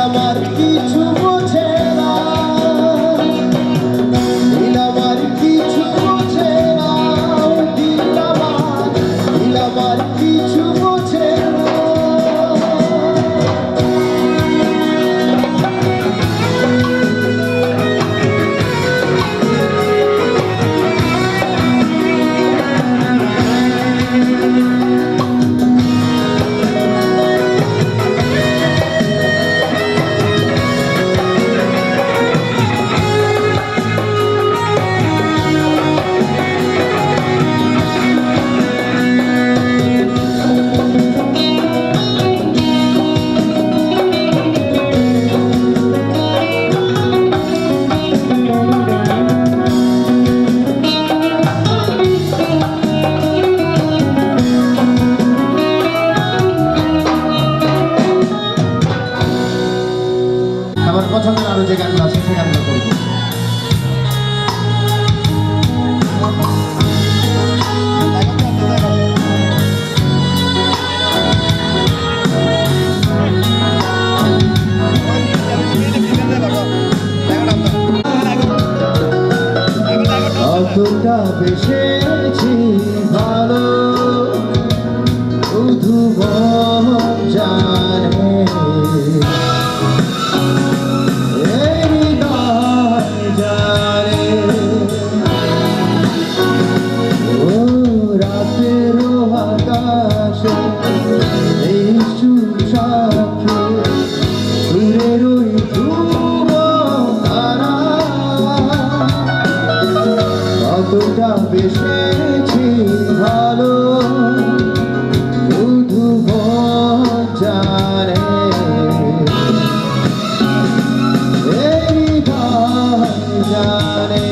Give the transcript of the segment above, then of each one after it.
আমার কিছু বোঝে না, আমার কিছু বোঝে না, আমার কিছু বোঝে না। আমার পছন্দের আরো যে গানগুলো আছে সে গানগুলো করবো। কতটা বেসেছি ভালো শুধু জানে, কতটা বেসেছি ভালো শুধু জানে, জানে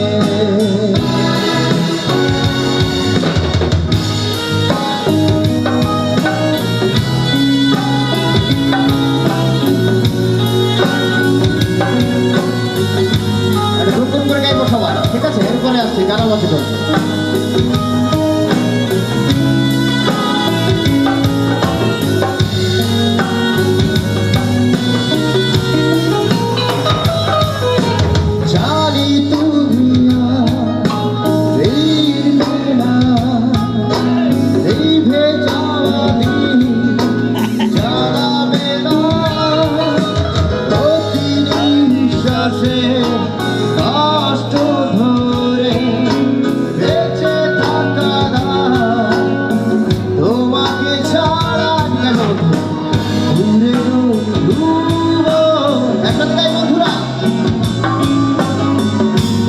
নতুন করে গাইবো সবার, ঠিক আছে? এরপরে আসছি গানা বসে চলছে।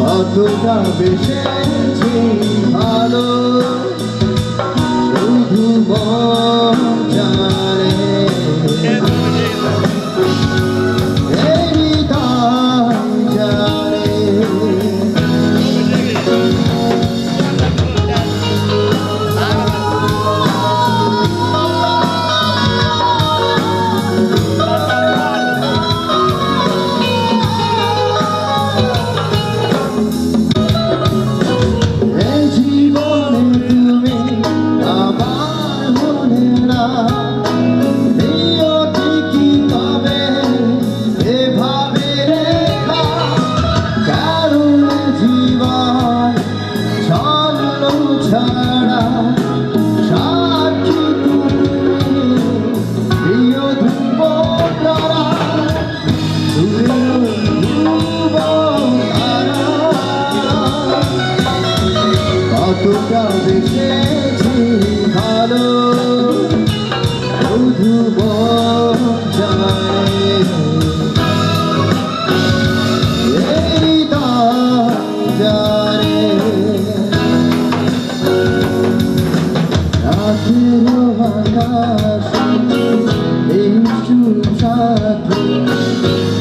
কতটা বেসেছি ভালো শুধু জানে, জানে ছাড়া সাক্ষী প্রিয় ধ্রুব তারা, কতটা বেসেছি ভালো শুধু জানে, জানে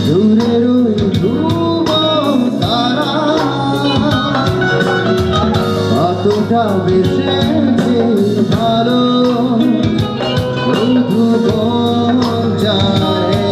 দূরের ধ্রুব তারা, কতটা বেসেছি ভালো শুধু জানে,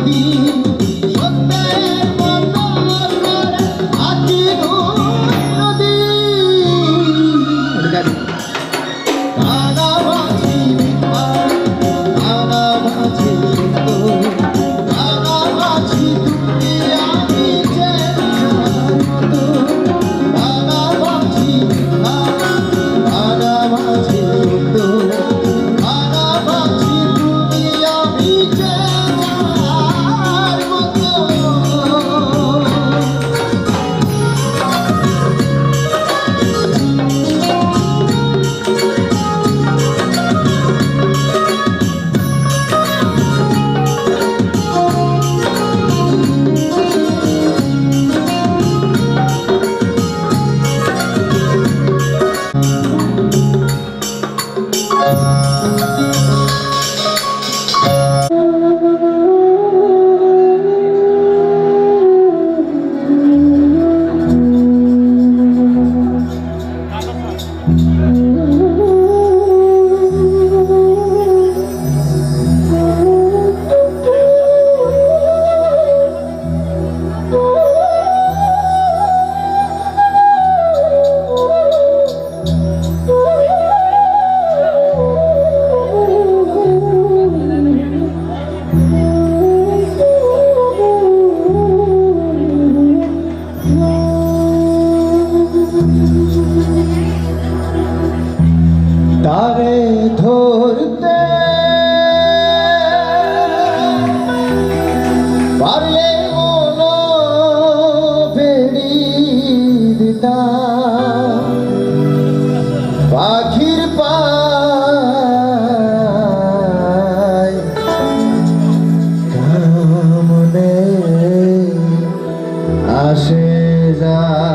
নদী সত্যের মতো আছি নদী কানামাছি কানামাছি কানামাছি তুমি আমি যে কানামাছি কানামাছি কানামাছি তুমি আমি যে মতো তারে ধরতে পারলে মনো বেড়ি দিতাম পাখির পায় কামনে আসে যায়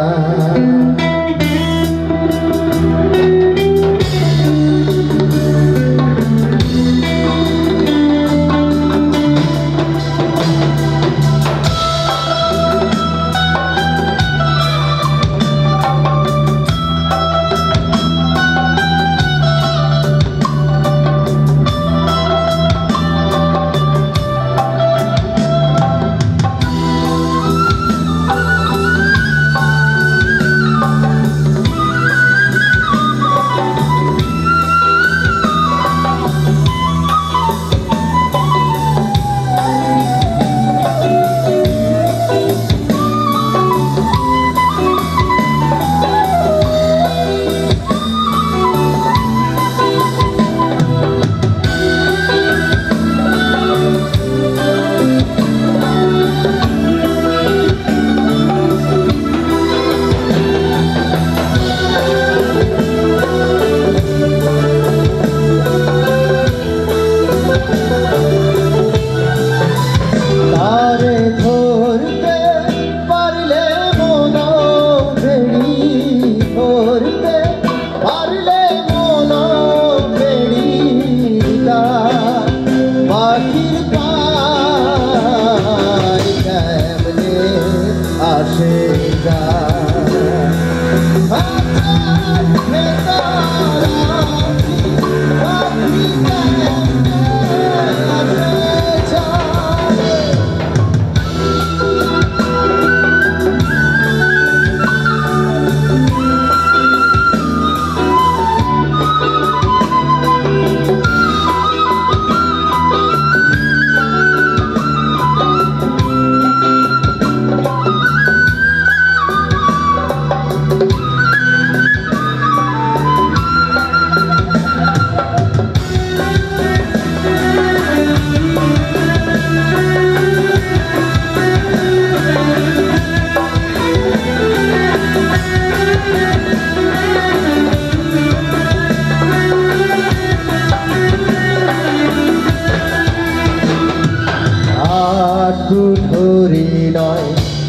ধরি নয়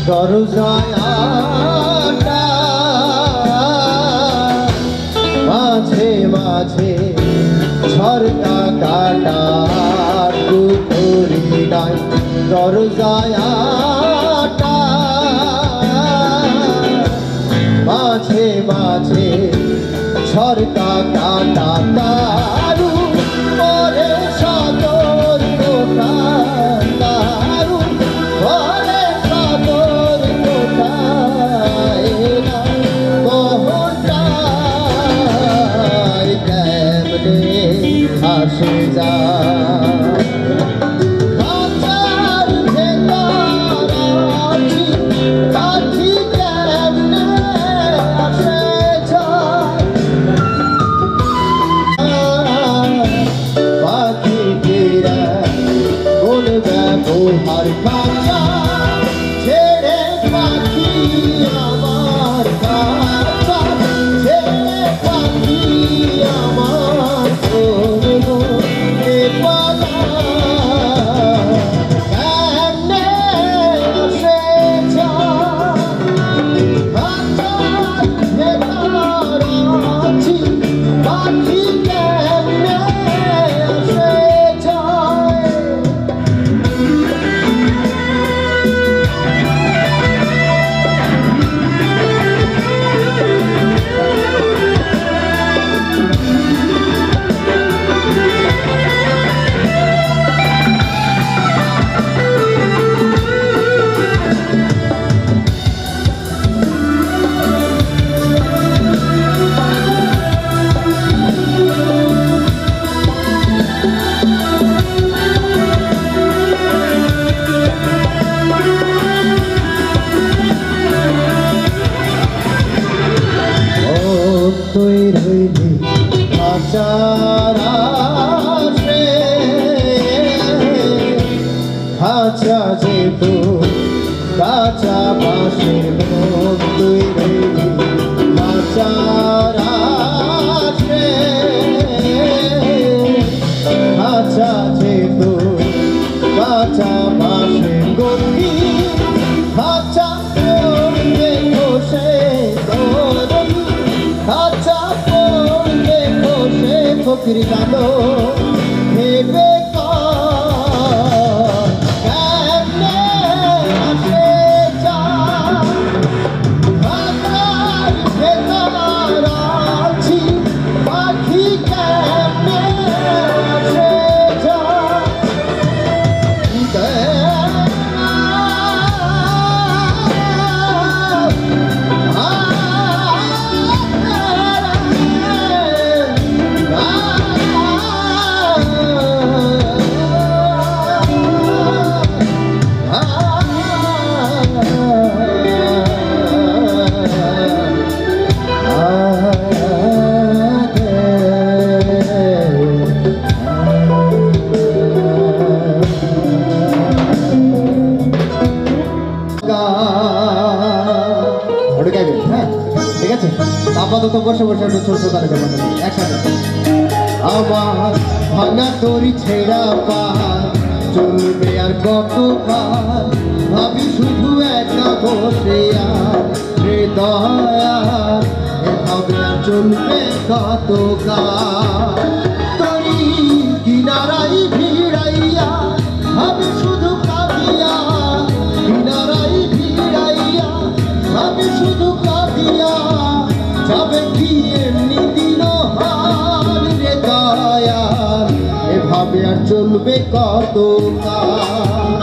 দরজায় মাঝে মাঝে ঝরকা কাটা ধরি নয় দরজায় মাঝে মাঝে ঝরকা কাটা তারু পরে সতর্ক তারু ভাসে যায় খাঁচার ভেতর আছি, পাখি কেমনে আসে যায় পাখি ফিরে কোন ব্যবহার খাঁচা ছেড়ে পাখি আমার খাঁচা ছেড়ে পাখি আমার কে পালা কেমনে আসে যায় খাঁচার ভেতর আছি, পাখি কেমনে আসে যায় তুই রইলি খাঁচার আশে খাঁচা যেত কাঁচা বাঁশের মন তুই রইলি খাঁচার আশে খাঁচা যেত কাঁচা বাঁশের গতি খাঁচা পড়বে বসে খাঁচা পড়বে বসে ফকির কালো ভেবে কেমনে আসে যায় খাঁচার ভেতর আছি, পাখি কেমনে আসে হ্যাঁ ঠিক আছে, আপাতত বসে বসে একটু ছোট তালিকা একসাথে আমার ভাঙা তরি ছেঁড়া পাহাড় চলবে আর কত কাল ভাবি শুধু একা বসে আর হৃদয়া এভাবে আর চলবে কত কাল তরি কিনারাই ভিড়াইয়া ভাবি শুধু কাঁদিয়া কিনারাই ভিড়াইয়া ভাবি শুধু কাঁদিয়া যাবে কি এমনি দিন রে দয়াল এভাবে আর চলবে কত কাল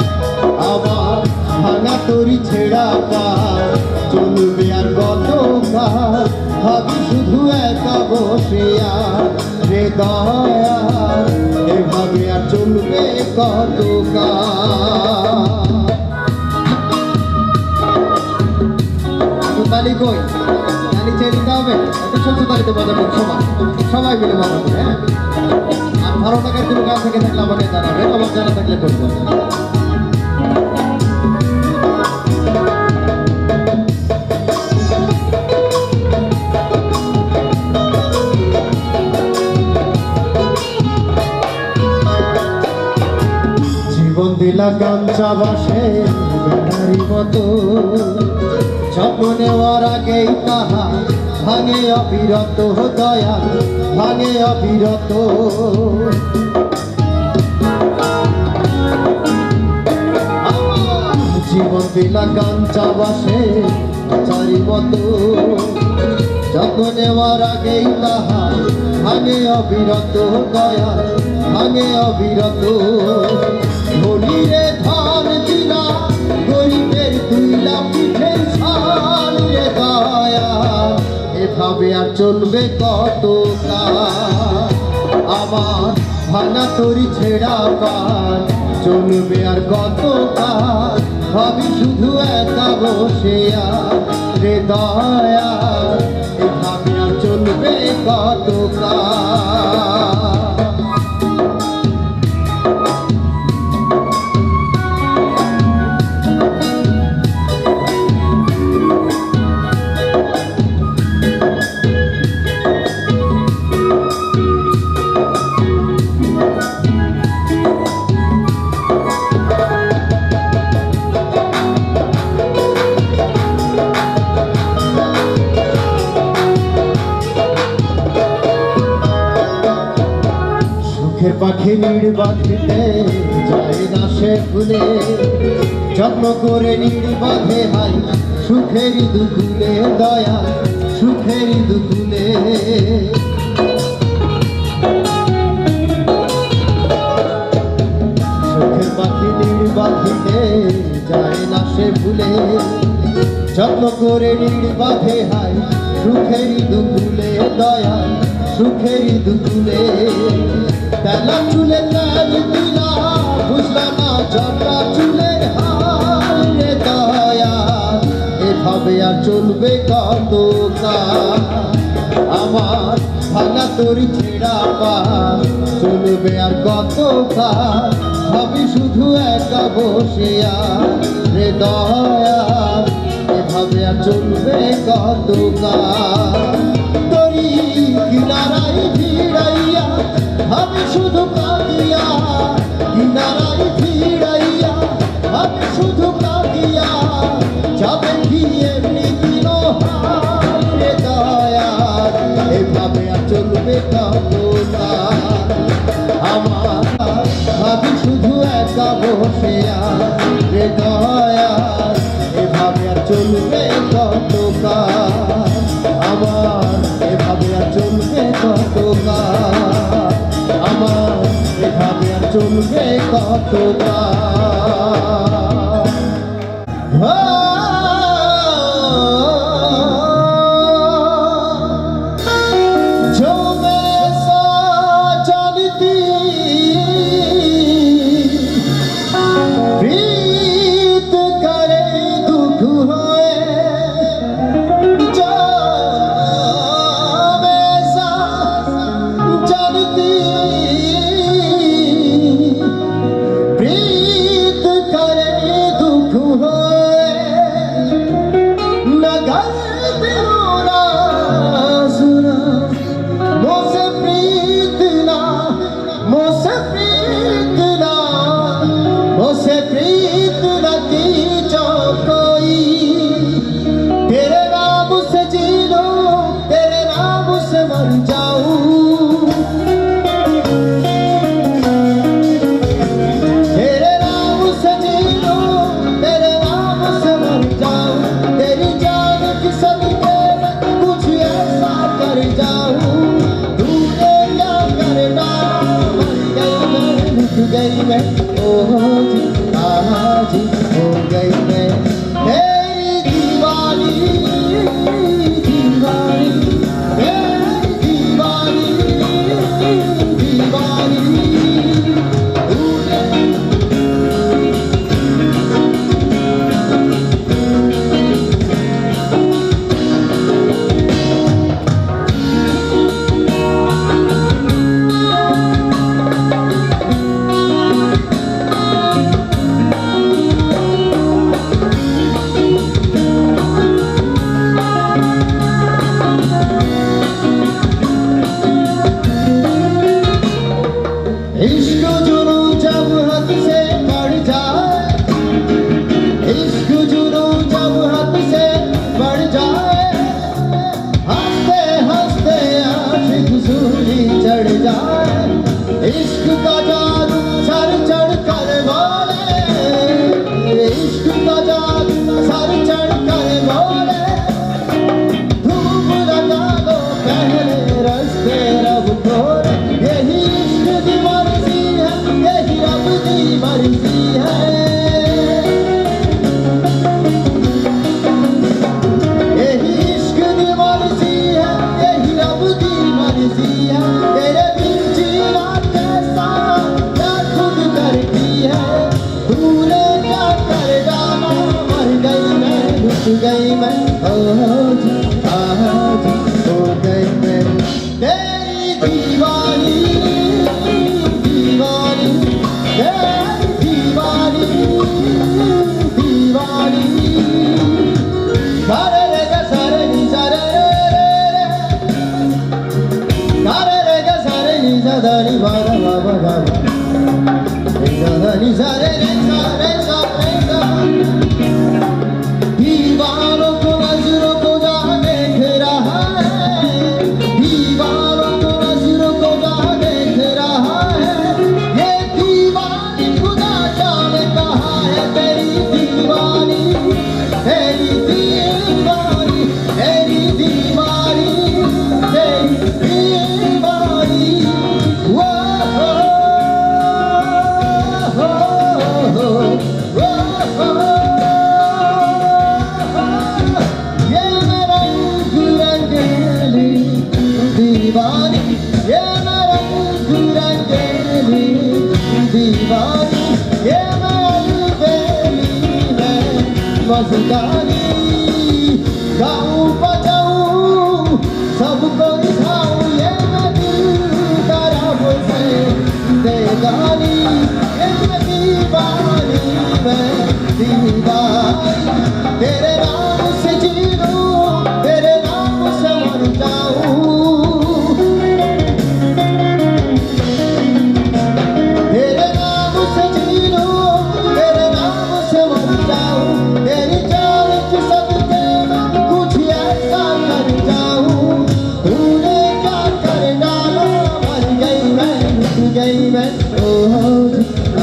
আবার ভাঙা তরি ছেঁড়া পাল চলবে আর কত কাল ভাবি শুধু একা বসে আর রে দয়াল এভাবে আর চলবে কত কাল তালি কই তালি চেয়ে দিতে হবে একটা ছোট্ট তালিতে মজা করুন সবাই মিলে মজা করে হ্যাঁ আর ভালো টাকার কোনো কাজ থেকে থাকলে আমাকে জানাবেন আমার জানা থাকলে করবো জীবন দিলা কাঞ্চা বাসে বেটারি মতো স্বপ্ন নেওয়ার আগেই তাহা ভাঙে অবিরত দয়াল ভাঙে অবিরত জীবন দিলা কাঞ্চা বাসে চারি মতো যত্ন নেওয়ার আগেই তাহা ভাঙে অবিরত দয়াল ভাঙে অবিরত ধনীরে ধান দিলা গরিবের তুইলা পিঠে ছাল রে দয়াল এভাবে আর চলবে কত কাল আমার ভাঙা তরি ছেঁড়া পান চলবে আর কত কাল ভাবি শুধু একা বসে রে দয়া এভাবে আর চলবে কত কাল সুখের পাখি নির্বাধিতে যায় না সে ফুলে যত্ন করে নির্বাধে হাই সুখেরই দুকুলে দয়া সুখেরই দুকুলে সুখের পাখি নির্বাধিতে যায় না সে ফুলে যত্ন করে নির্বাধে হাই সুখেরই দুকুলে দয়া সুখেরই দুকুলে তেলা চুলে তেল দিলা বুঝলা না জটা চুলে হায় দয়া এভাবে আর চলবে কত কাল আমার ভাঙা তরি ছেঁড়া পান চলবে আর কত কাল ভাবি শুধু একা বসে রে দয়া এভাবে আর চলবে কত কাল তরি কিনারাই ভিড়াইয়া আমি শুধু কাঁদিয়া কিনারাই ভিড়াইয়া আমি শুধু কাঁদিয়া যাবে কি এমনি দিন রে দয়া এভাবে আর চলবে কত কাল আমার ভাবি শুধু একা বসে রে দয়া এভাবে আর চলবে কত কাল আমার এভাবে আর চলবে কত কাল আমার এভাবে আর চলবে কত गई मैं आज हो गई मैं तेरी दीवानी दीवानी तेरी दीवानी दीवानी इश्क जुनू जब हद से बढ़ जाए इश्क जुनू जब हद से बढ़ जाए हंसते हंसते आशिक सूली चढ़ जाए इश्क का जादू सर चढ़ कर बोले इश्क का जादू सर चढ़ कर बोले धूप लगा दो पहले रस्ते रब खोले यही इश्क दीवानी दीवानी दीवानी सारे रे गा सारे नी सारे रे रे सारे रे गा सारे नी सा नी बा गा बा गा गा नी सारे रे सारे सारे गा दीवानों को नजरों को जहाँ देख रहा है दीवानों को नजरों को जहाँ देख रहा है ये दीवानी खुदा जाने कहाँ है तेरी दीवानी तेरी दीवानी तेरी दीवानी तेरी दीवानी वो ये मेरा रंग रंगीली दीवानी ये मेरा रंग रंगीली दीवानी ये मेरी बेली है मस्तानी गाऊं बजाऊं सबको दिखाऊं ये मैं दिल तरफ से देगानी ये मैं दीवानी मैं दीवानी तेरे नाम से जी लूं तेरे नाम से मर जाऊं तेरे नाम से जी लूं तेरे नाम से मर जाऊं तेरी जान की सदके कुछ ऐसा कर जाऊं तूने क्या कर डाला मर गई मैं रुक गई मैं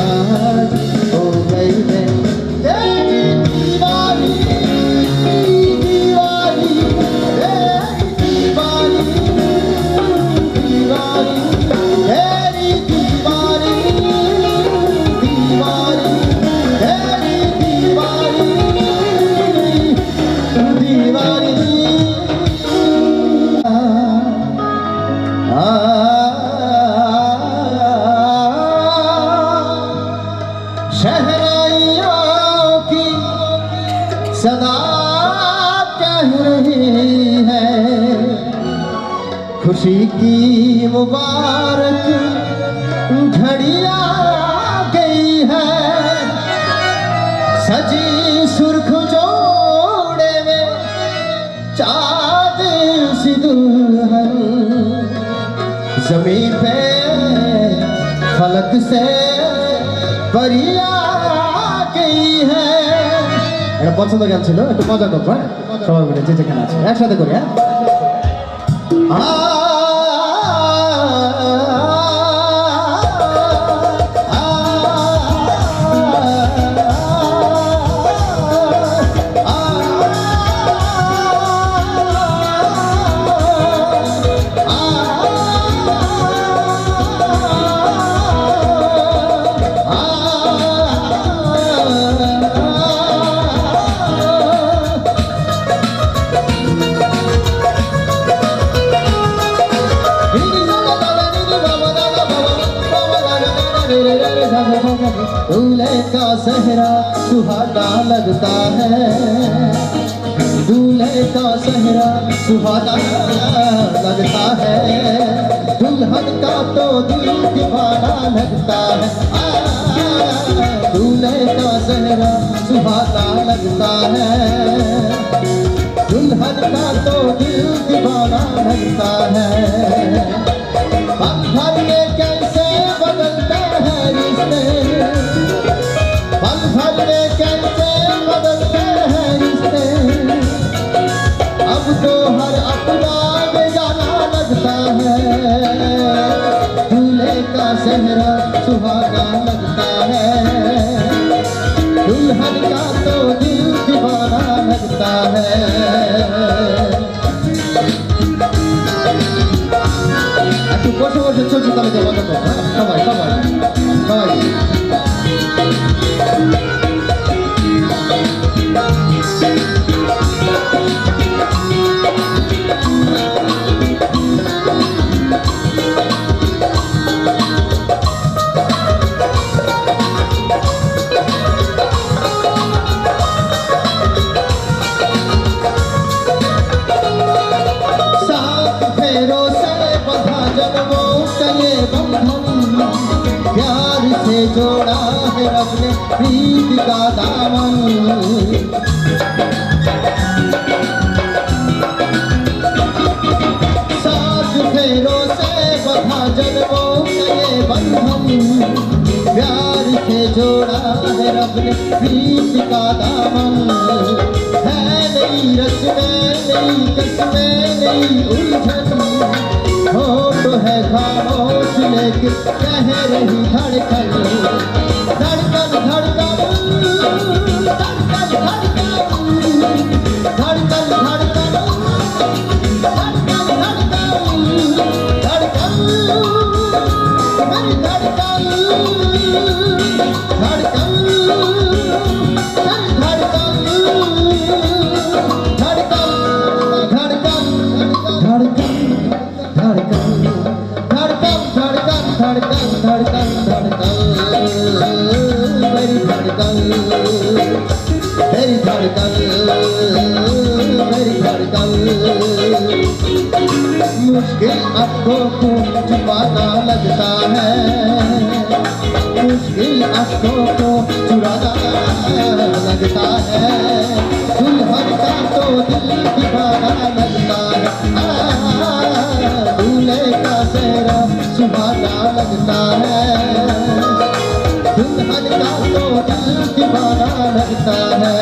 आज हो गई मैं तेरी दीवानी दीवानी तेरी दीवानी दीवानी तेरी दीवानी दीवानी तेरी दीवानी दीवानी शहनाइयों की सदा कह रही है खुशी की मुबारक घड़ी आ गई है सजी सुर्ख जोड़े में चाँद सी दुल्हन जमीन पे फलक से परी आ गई है এটা পছন্দ গান ছিল একটু মজা করবো সবাই মিলে যে যেখানে আছে একসাথে করি হ্যাঁ दूल्हे का सेहरा सुहाना लगता है दूल्हे का सेहरा सुहाना लगता है दुल्हन का तो दिल दीवाना लगता है दूल्हे का सेहरा सुहाना लगता है दुल्हन का तो दिल दीवाना लगता है पल भर में कैसे बदलते हैं रिश्ते पल भर में कैसे बदलते हैं रिश्ते अब तो हर अपना बेगाना लगता है दूल्हे का सेहरा सुहाना लगता है दुल्हन का तो दिल दीवाना लगता है একটু বসে বসে ছোট তালে যাবো সবাই সবাই সবাই जन्मों का ये बंधन प्यार से जोड़ा है रब ने प्रीत का दामन। सात फेरों से बंधा जन्मों का ये बंधन, प्यार से जोड़ा है रब ने प्रीत का दामन। है नई रस्में, नई कस्में, नई उलझन, हो तो है खामोश लेकिन कह रही धड़कन। धड़कन धड़कन धड़कन धड़कन धड़कन धड़कन धड़कन धड़कन मेरी धड़कन धड़कन मेरी धड़कन मेरी धड़कन। मुश्किल आंखों को छुपाना लगता है, मुश्किल आंखों को चुराना लगता है। दुल्हन का तो दिल दीवाना लगता है, दूल्हे का सेहरा सुहाना लगता है। दुल्हन का तो दिल दीवाना लगता है।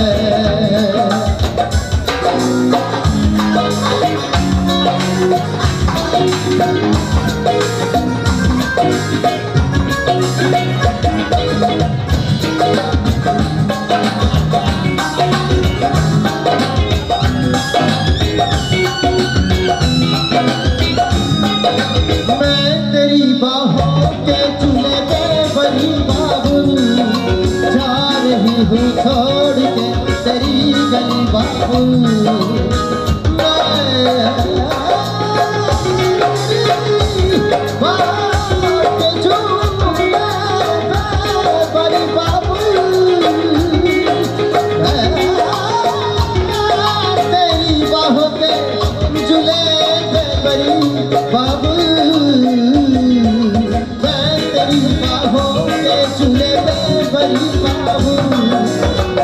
मैं तेरी बाहों के चूल्हे पे बनी बाबुल, जा रही हूँ छोड़ के तेरी गली बाबुल।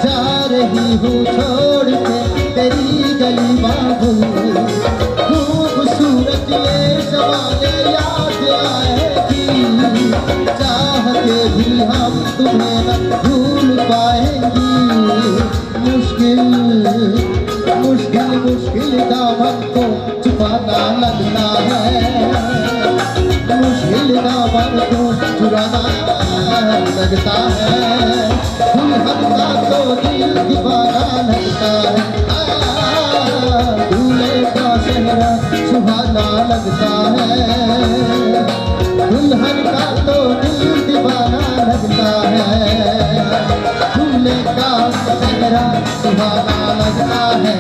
जा रही हूँ छोड़ के तेरी गली बाबुल। खूबसूरत ये जमाने याद आएगी, चाह के भी हम तुम्हें न भूल पाएंगी। मुश्किल मुश्किल मुश्किल दामन को छुपाना लगता है, मुश्किल दामन को चुराना लगता है। दुल्हन का तो दिल दीवाना लगता है, दूल्हे का सेहरा सुहाना लगता है। दुल्हन का तो दिल दीवाना लगता है, दूल्हे का सेहरा सुहाना लगता है।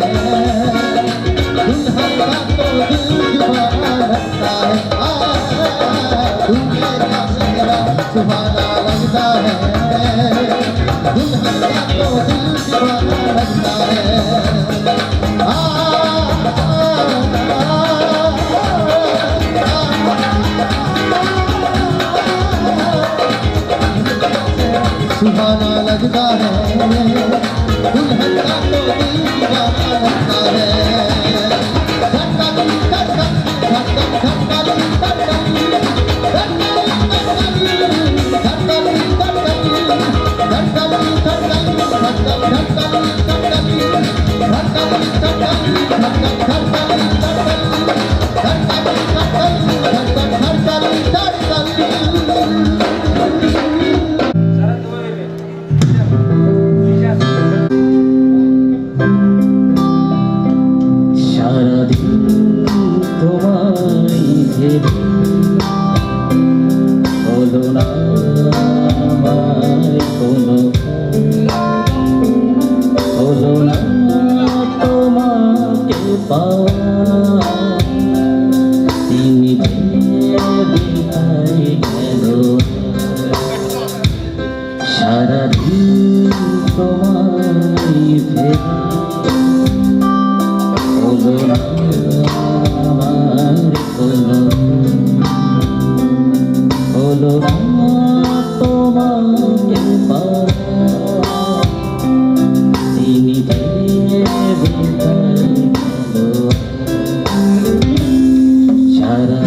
दुल्हन का तो दिल दीवाना लगता है, दूल्हे का सेहरा सुहाना लगता है। दुल्हन का तो दिल दीवाना लगता है। सुहाना लगता है, दुल्हन का तो दिल दीवाना लगता है। धड़कन धड़कन धड़कन धड़कन তোমাকে তিনি সারা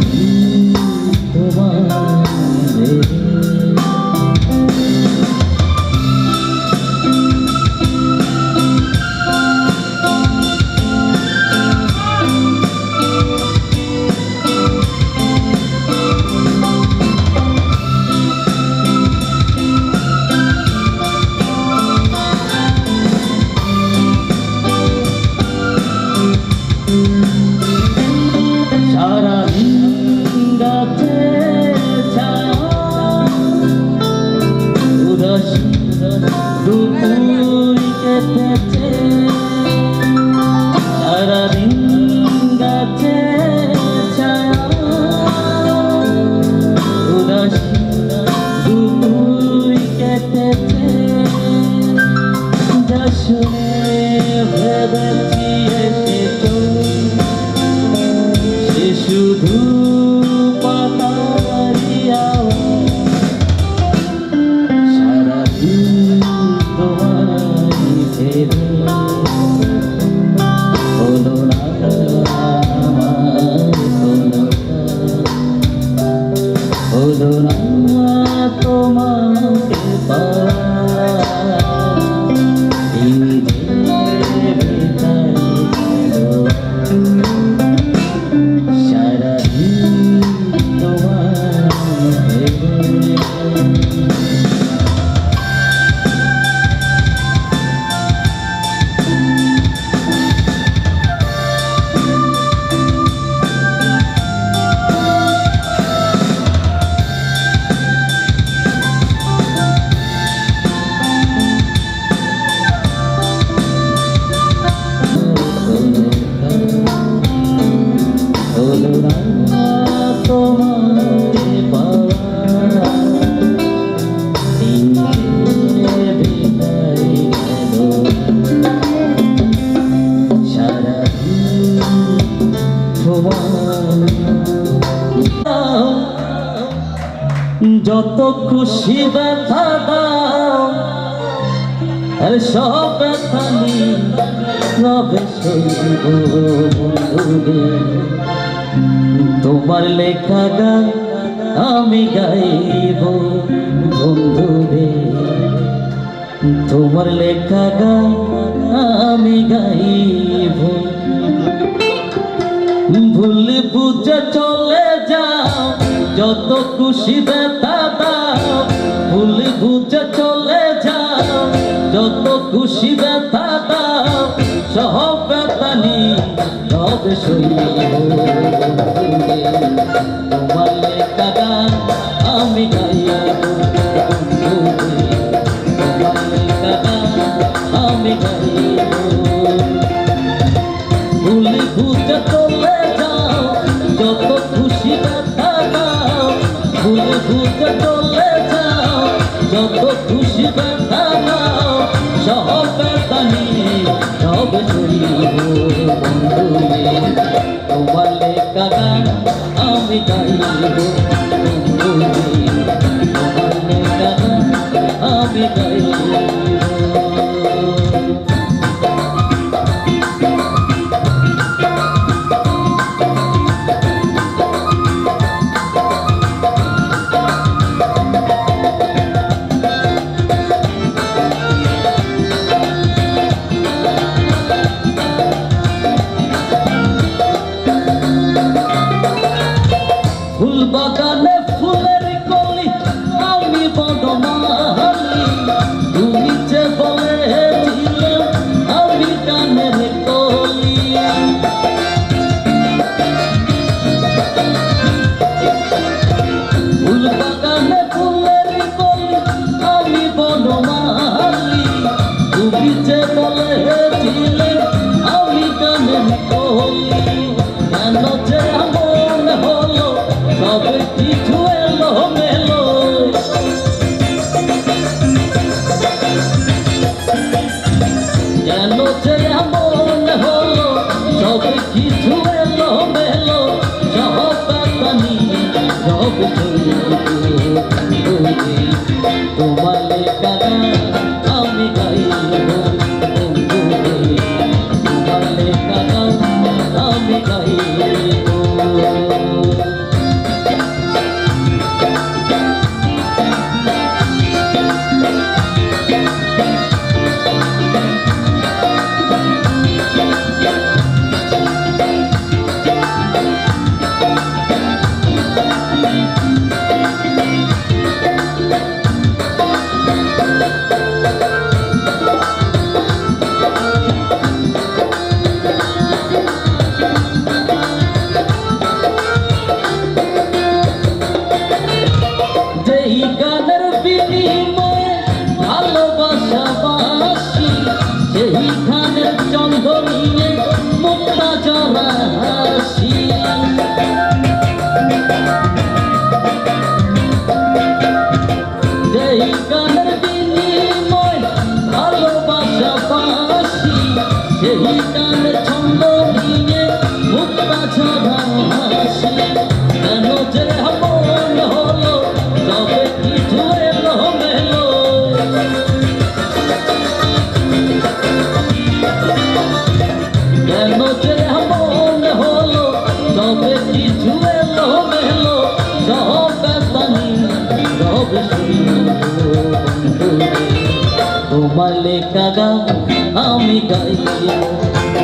শুধু পাতারি সারাদিন তোমায় ভেবে হলো না হলো না তোমাকে যত খুশি ব্যথা দাও আর সব ব্যথা নীরবে সইব বন্ধুরে তোমার লেখা গান আমি গাইব বন্ধুরে তোমার লেখা গান আমি গাইব ভুল বুঝে চলে যাও যত খুশি ব্যথা দাও ভুল বুঝে চলে যাও যত খুশি ব্যথা দাও সব ব্যথা নীরবে সইব তোমার লেখা গান আমি গাইব তোমার লেখা গান আমি গাইব ভুল বুঝে চলে যাও যত খুশি ব্যথা দাও ভুল বুঝে চলে যাও যত খুশি ব্যথা দাও সব ব্যথা নীরবে সইব বন্ধুরে তোমার লেখা গান আমি গাইব বন্ধুরে তোমার লেখা গান আমি গাইব ফুল বাগানে ফুলের কলি তোমার লেখা গান আমি গাইব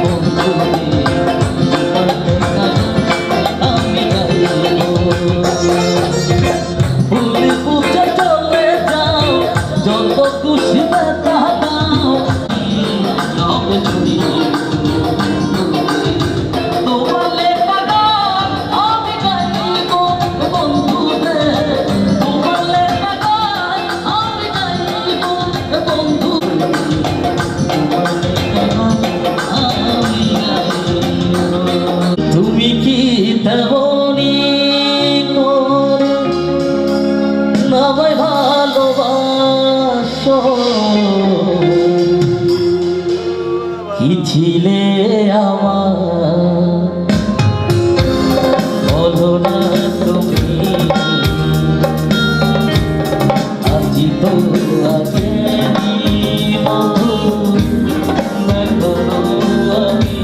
বন্ধুরে, তোমার লেখা গান আমি গাইব। ফুলে পুজো চলে যাও, যত খুশি ব্যথা দাও, সব ছুড়ি তোমার লেখা গান আমি গাইব বন্ধুরে, তোমার লেখা গান আমি গাইব বন্ধু, তোমার লেখা গান আমি গাইব। তুমি কি তেমনি করে আমায় ভালোবাসো, কি ছিলে আমার বলো না তুমি, আজি তো আগে মধু দেখো আমি,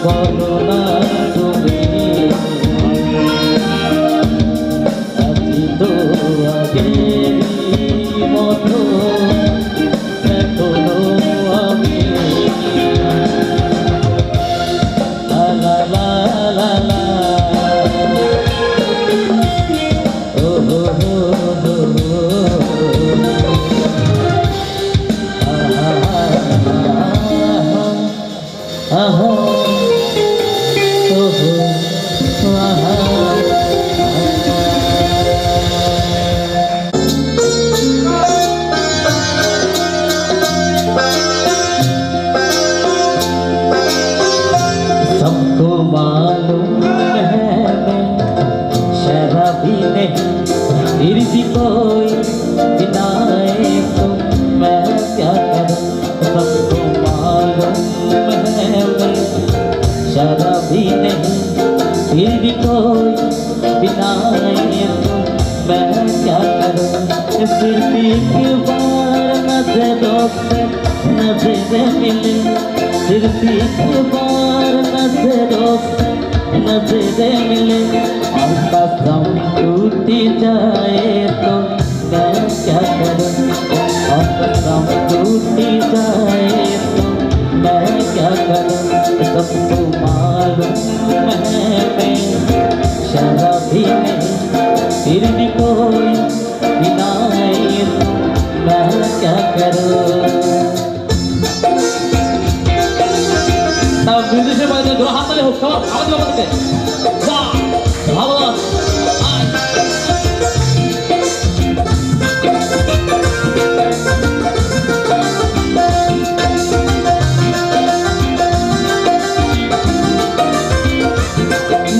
বলো না তুমি, আজি তো আগে মধু দেখো আমি। फिर भी कोई बिनाए तो मैं क्या करूं, सबको मालूम है मैं शराबी नहीं, फिर भी कोई बिनाए तो मैं क्या करूं। सिर्फ एक बार नजरों से नजरें मिले, सिर्फ एक बार नजरों से नजरें मिले, और कसम टूटी जाए तो मैं क्या करूं, और कसम टूटी जाए तो मैं क्या करूं। सबको मालूम है मैं ওকে যা ভালো আয়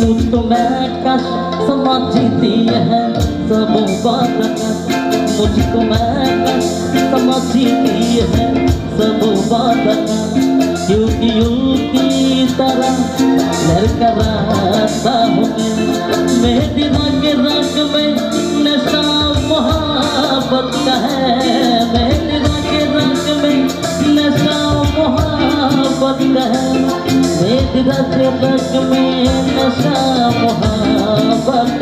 मुझको महकस समझती है सब बात मुझको महकस समझती है सब बात क्योंकि उनकी तरह लड़खड़ाता हूँ मेरे रंग में नशा मोहब्बत का है मेरे रंग में नशा मोहब्बत का है मेरे रंग में नशा मोहब्बत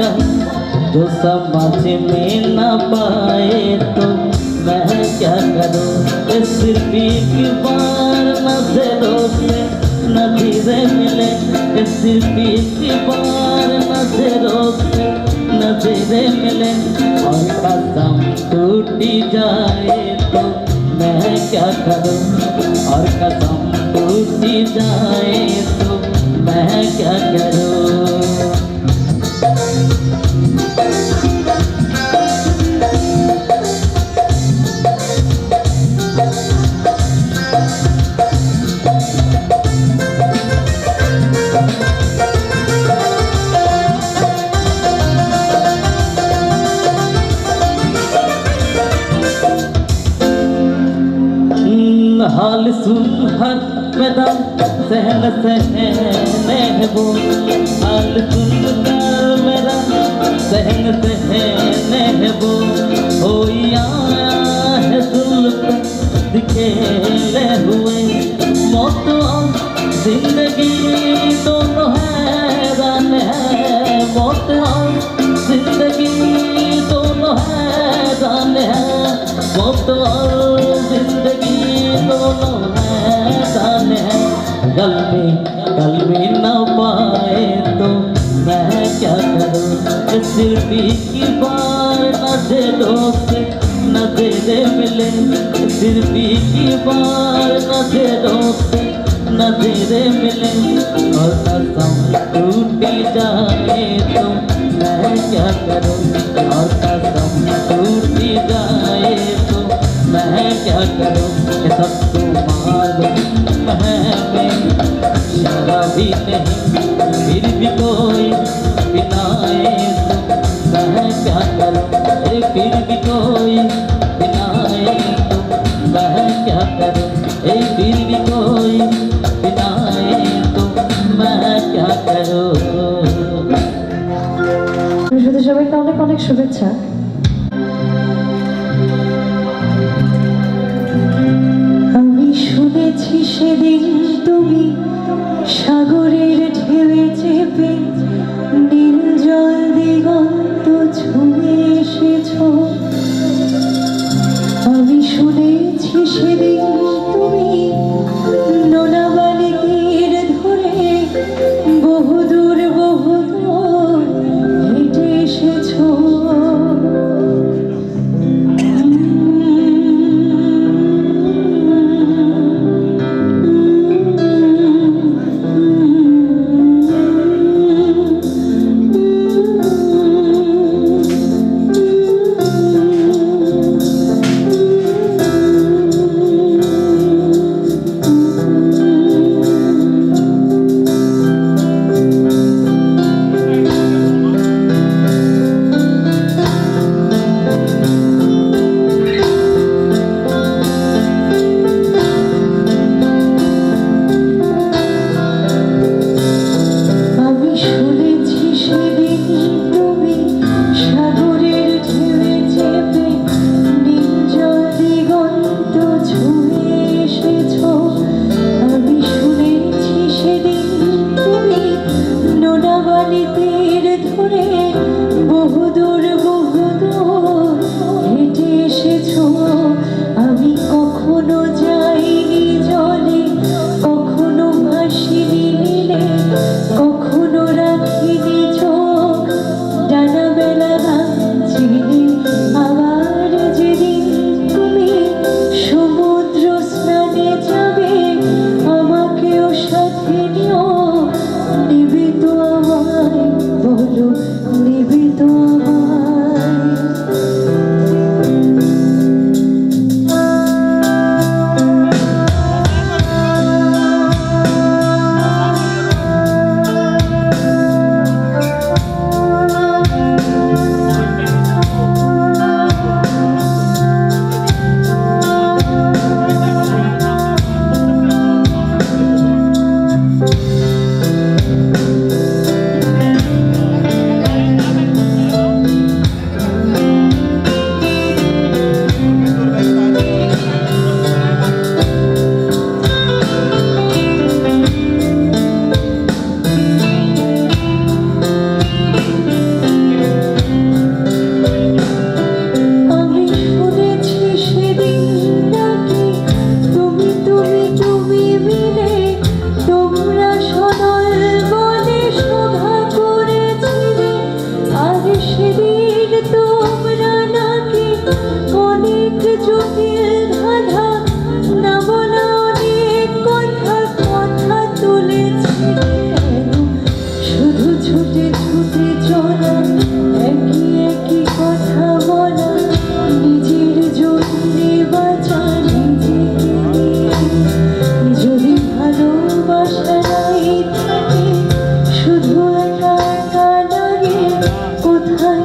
जो समझ में न पाए तो मैं क्या करूँ सिर्फ एक बार नजरों से नजरे मिले सिर्फ एक बार नजरों से नजरे मिले और कसम टूटी जाए तो मैं क्या करूँ और कसम टूटी जाए तो मैं क्या करूँ हाल सुन हर कदम सहन सहने है वो हाल सुन कर मेरा सहन सहने है वो हो आया है जुल्फ दिखेले हुए मौत और जिंदगी दोनों हैरान है मौत और जिंदगी दोनों हैरान है मौत और जिंदगी दोनों हैरान है कल में न पाए तो मैं क्या करूँ सिर्फ एक बार नजरों से नजरे मिले सिर्फ एक बार नजरों से नजरे मिले और कसम टूटी जाए तो मैं क्या करूँ और कसम टूटी जाए तो मैं क्या करूँ सबको मालूम है मैं शराबी नहीं फिर भी कोई पिलाए तो मैं क्या करूँ फिर भी कोई पिलाए तो मैं क्या करूँ फिर भी कोई पिलाए तो मैं क्या करूँ সবাইকে অনেক অনেক শুভেচ্ছা আমি শুনেছি সেদিন তুমি সাগরের ঢেউয়ে চেপে নীল জল দিগন্ত ছুঁয়ে এসেছো আমি শুনেছি সেদিন তুমি নোনা বালিকের ধরে বহুদূর বহুদূর হেঁটে এসেছো সেদিন তোমরা নাকি অনেক জটিল ধাঁধা না বলা অনেক কথা কথা তুলেছি কেন শুধু ছুটে ছুটে চলা একই একই কথা বলা নিজের জন্যে বাঁচা নিজেকে নিয়ে। যদি ভালোবাসা নাই থাকে শুধু একা একা লাগে কোথায়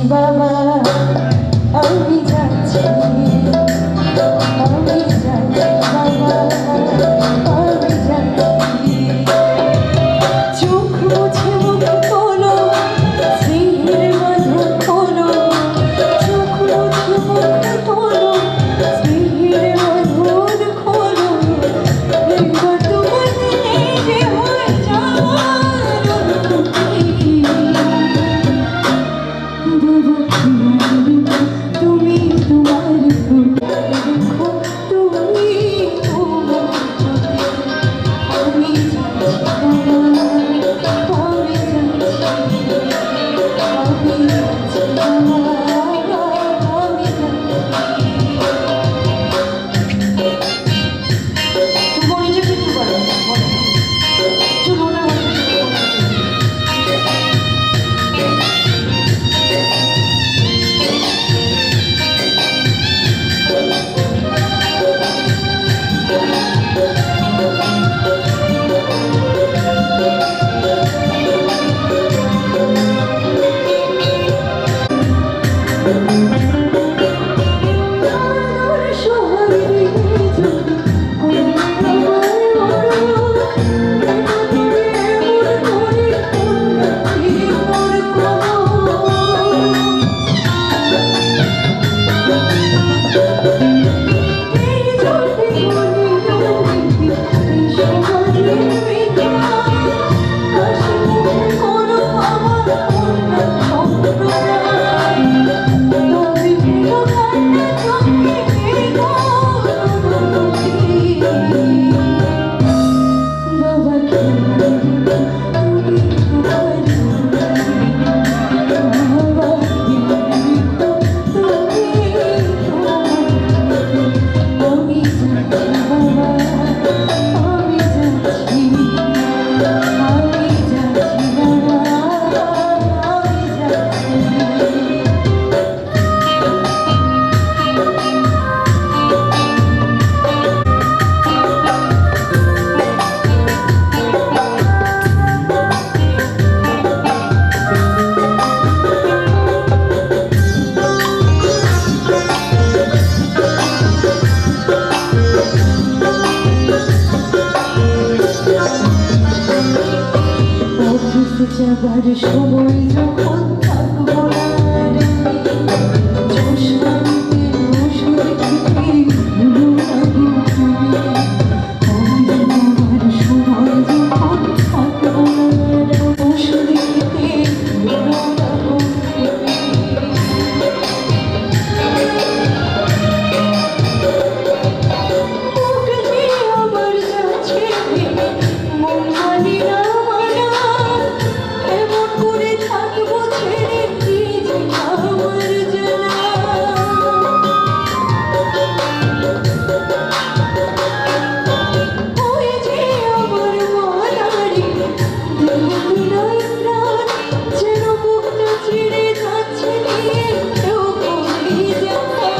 বাবা আমি যাচ্ছি বাবা আমি যাচ্ছি চোখ মুছে মুখ খোলো স্নেহের বাঁধন খোলো চোখ মুছে মুখ খোলো স্নেহের বাঁধন খোলো একবার তোমার দিনে যে হয়ে যাওয়ার অনুভূতি বাবা তুমি তোমার দেখো তুমি আমি যাবার সময় যখন থাকবো না রে চশমাতে ওষুধ খেতে ভুলো না গো তুমি আমার সময় যখন থাকবো না রে ওষুধ খেতে ভুলো না গো তুমি আমার যাচ্ছে মন মানি না এমন করে থাকবো ছেড়ে কি যে আমার জ্বালা ওই যে আমার মালারি দেহবিনয় প্রাণ যেন বুকটা ছিঁড়ে যাচ্ছে নিয়ে কেউ করি দেখা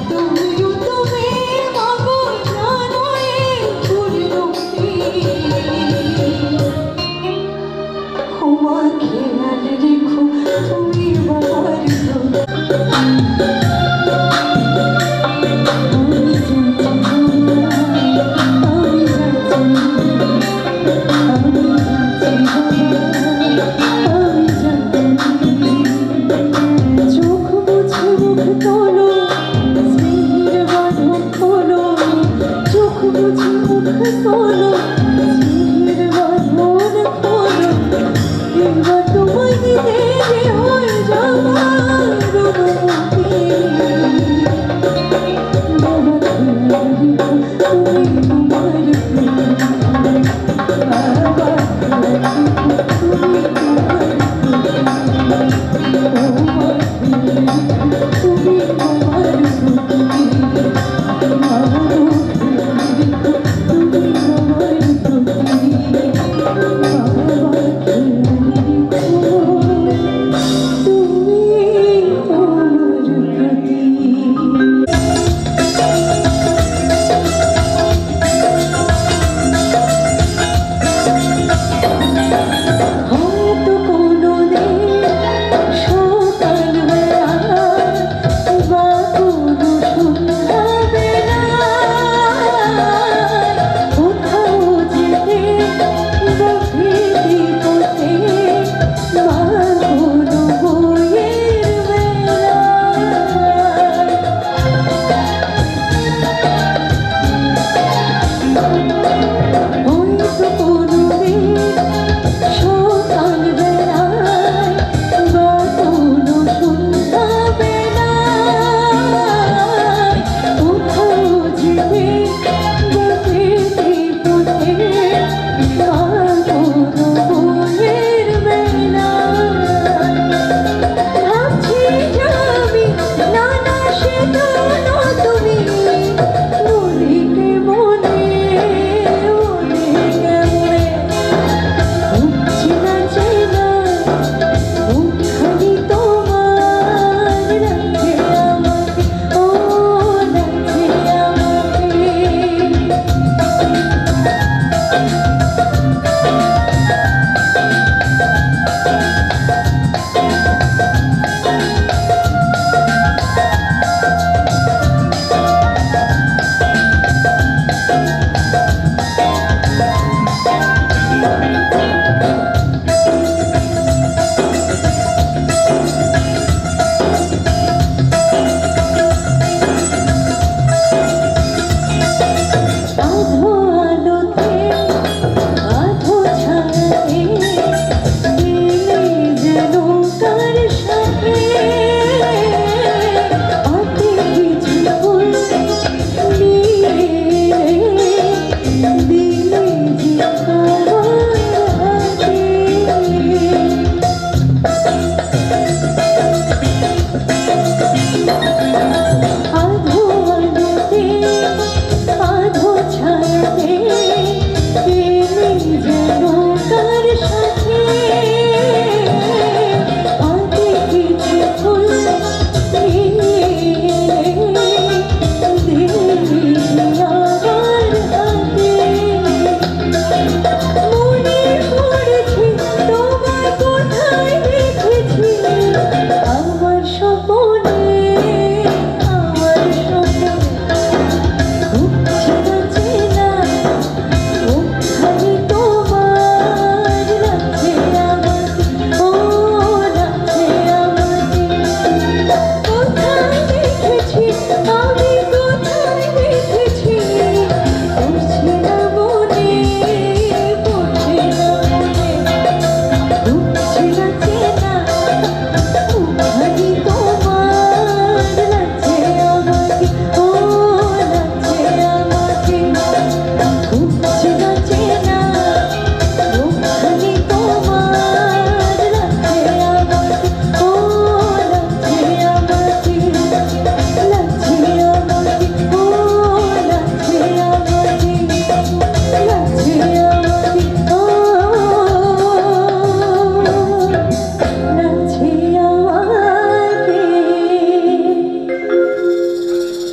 তুমিও তুমি মাগো জানো এই পরিণতি ক্ষমা খেয়াল রেখো তুমি বাবার চোখ মুছে মুখ তোলো স্নেহের বাঁধন খোলো চোখ মুছে মুখ তোলো স্নেহের বাঁধন খোলো একবার তোমার দিতে যে হয়ে যাওয়ার অনুভূতি বাবা খেয়াল রেখো তুমি তোমার বাবা খেয়াল রেখো তুমি তোমার তুমি তোমার তুমি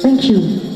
Thank you.